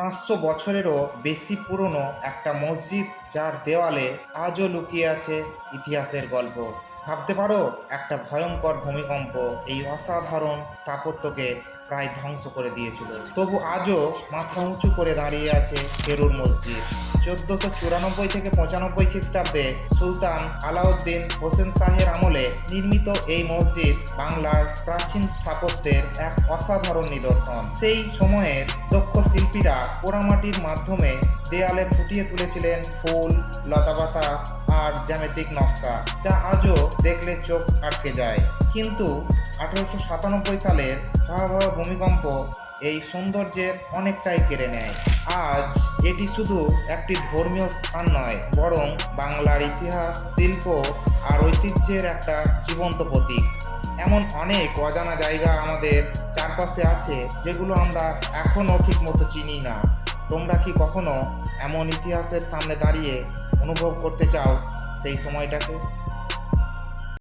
500 বছরেরও বেশি পুরনো একটা মসজিদ, যার দেওয়ালে আজও লুকিয়ে আছে ইতিহাসের গল্প। ভাবতে পারো, একটা ভয়ঙ্কর ভূমিকম্প এই অসাধারণ স্থাপত্যকে প্রায় ধ্বংস করে দিয়েছিল, তবু আজও মাথা উঁচু করে দাঁড়িয়ে আছে ফেরুর মসজিদ। 1494 থেকে 95 খ্রিস্টাব্দে সুলতান আলাউদ্দিন হোসেন শাহের আমলে নির্মিত এই মসজিদ বাংলার প্রাচীন স্থাপত্যের এক অসাধারণ নিদর্শন। সেই সময়ের দক্ষ শিল্পীরা পোড়ামাটির মাধ্যমে দেয়ালে ফুটিয়ে তুলেছিলেন ফুল, লতাপাতা আর জ্যামিতিক নকশা, যা আজও দেখলে চোখ আটকে যায়। কিন্তু 1897 সালের ভয়াবহ ভূমিকম্প এই সৌন্দর্যের অনেকটাই কেড়ে নেয়। আজ এটি শুধু একটি ধর্মীয় স্থান নয়, বরং বাংলার ইতিহাস, শিল্প আর ঐতিহ্যের একটা জীবন্ত প্রতীক। এমন অনেক অজানা জায়গা আমাদের চারপাশে আছে, যেগুলো আমরা এখনও ঠিক মতো চিনি না। তোমরা কি কখনো এমন ইতিহাসের সামনে দাঁড়িয়ে অনুভব করতে চাও সেই সময়টাকে?